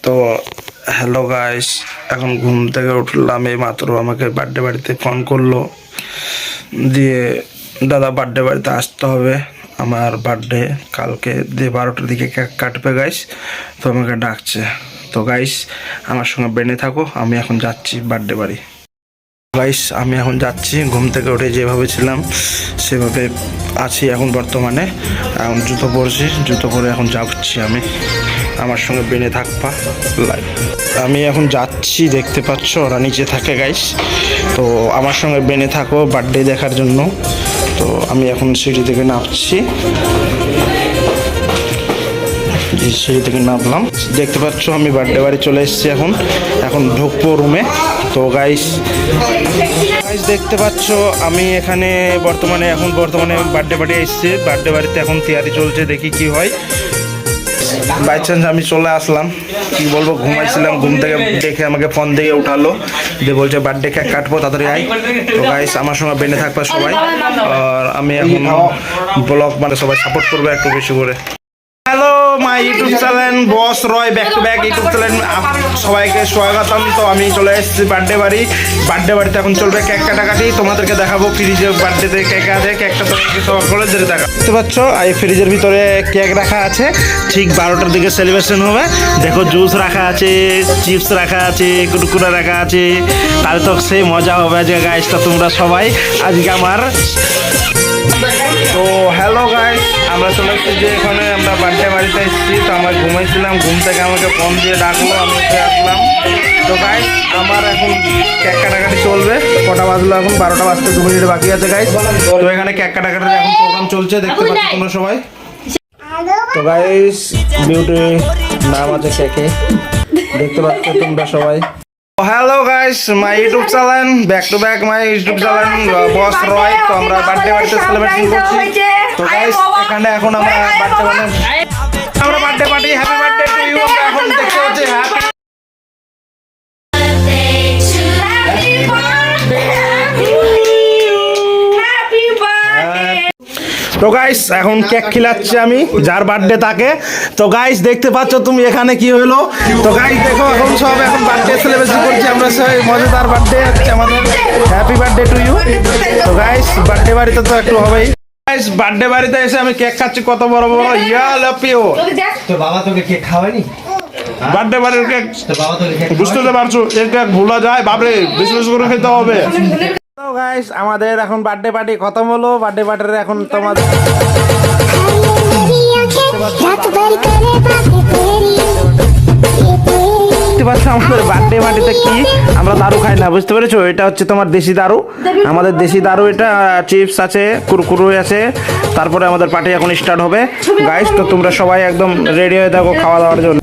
তো hello guys, এখন ঘুম থেকে উঠলাম এই মাত্র। আমাকে বার্থডে বাড়িতে ফোন করলো, দিয়ে দাদা বার্থডে বাড়িতে আসতে হবে, আমার বার্থডে কালকে, দিয়ে 12টার দিকে কেক কাটবে গাইস। তো আমাকে ডাকছে। তো গাইস আমার সঙ্গে বেনে থাকো, আমি এখন যাচ্ছি বার্থডে বাড়ি। গাইস আমি এখন যাচ্ছি, ঘুম থেকে উঠে যেভাবে ছিলাম সেভাবে আছি এখন বর্তমানে। এখন জুতো পরছি, জুতো পরে এখন যাচ্ছি আমি, আমার সঙ্গে বেনে থাকবা লাইভ। আমি এখন যাচ্ছি, দেখতে পাচ্ছ ওরা নিচে থাকে গাইস। তো আমার সঙ্গে বেনে থাকো বার্থডে দেখার জন্য। তো আমি এখন সিঁড়ি থেকে নামছি, সিঁড়ি থেকে নামলাম, দেখতে পাচ্ছ আমি বার্থডে বাড়ি চলে এসেছি। এখন ঢুকবো রুমে। তো গাইস দেখতে পাচ্ছ আমি এখানে বর্তমানে বার্থডে বাড়ি এসেছি। বার্থডে বাড়িতে এখন তৈরি চলছে, দেখি কি হয়। বাই চান্স আমি চলে আসলাম, কি বলবো, ঘুমাইছিলাম, ঘুম থেকে দেখে আমাকে ফোন দিয়ে উঠালো, দিয়ে বলছে বার্থডে কেক কাটবো, তাড়াতাড়ি আয়। তো গাইস আমার সঙ্গে বেঁধে থাকবে সবাই, আর আমি এখন ব্লগ সবাই সাপোর্ট করবে একটু বেশি করে। Hello my YouTube channel boss Roy back to back YouTube channel, সবাইকে স্বাগতম। তো আমি চলে এসেছি বার্থডে বাড়িতে এখন চলবে কেক কাটাকাটি। তোমাদেরকে দেখাবো ফ্রিজে বার্থডেতে কেক আছে, কেকটা তোমাকে সকলে দেখা দেখতে পাচ্ছ। এই ফ্রিজের ভিতরে কেক রাখা আছে, ঠিক 12টার দিকে সেলিব্রেশন হবে। দেখো জুস রাখা আছে, চিপস রাখা আছে, কুরকুরে রাখা আছে, তাহলে তো সেই মজা হবে যে গাইস। তো তোমরা সবাই আজকে আমার তো হ্যালো গাইস, আমরা চলে এসেছি যে এখানে আমরা বার্থডে বাড়িতে এসেছি। তো আমরা ঘুমাইছিলাম, ঘুম থেকে আমাকে ফোন দিয়ে ডাকলো, আমি উঠে আসলাম। তো গাইস আমার এখন কেক কাটাকাটি চলবে। কটা বাজলো এখন? 12টা বাজতে 2 মিনিট বাকি আছে গাইস। তো এখানে কেক কাটাকাটির এখন প্রোগ্রাম চলছে, দেখতে পাচ্ছ তোমরা সবাই। তো গাইস বিউটি নাম আছে কেকে, দেখতে পাচ্ছ তোমরা সবাই। Hello guys my YouTube channel back to back my YouTube channel boss Roy. তো আমরা বার্থডে বাড়িতে সেলিব্রেশন করছি। তো গাইস এখানে এখন আমরা birthday party, happy birthday to you. এখন দেখতে হচ্ছে হ্যাপি তো গাইস এখন কেক খিলাচ্ছি আমি, যার বার্থডে তাকে। তো গাইস দেখতে পাচ্ছ তুমি এখানে কি হলো। তো গাইস দেখো এখন সব এখন বার্থডে সেলিব্রেশন করছি আমরা, সবাই মজাদার বার্থডে হচ্ছে আমাদের, হ্যাপি বার্থডে টু ইউ। তো গাইস বার্থডে বাড়িতে তো একটু হবেই। গাইস বার্থডে বাড়িতে এসে আমি কেক খাচ্ছি, কত বড় বড় ইয়া লাপিও। তো বাবা তোকে কেক খাওয়ায়নি? বার্থডে বাড়ির কেক বুঝতে তো পারছো, এর কেক ভোলা যায় বাপরে, বেশি বেশি করে খেতে হবে। তো গাইস আমাদের এখন বার্থডে পার্টি খতম হলো। বার্থডে পার্টির এখন তোমাদের আমাদের বার্থডে পার্টিতে কি আমরা দারু খাই না, বুঝতে পেরেছো? এটা হচ্ছে তোমার দেশি দারু, আমাদের দেশি দারু এটা। চিপস আছে, কুরকুরে আছে, তারপরে আমাদের পার্টি এখন স্টার্ট হবে গাইস। তো তোমরা সবাই একদম রেডি হয়ে থাকো খাওয়া দাওয়ার জন্য।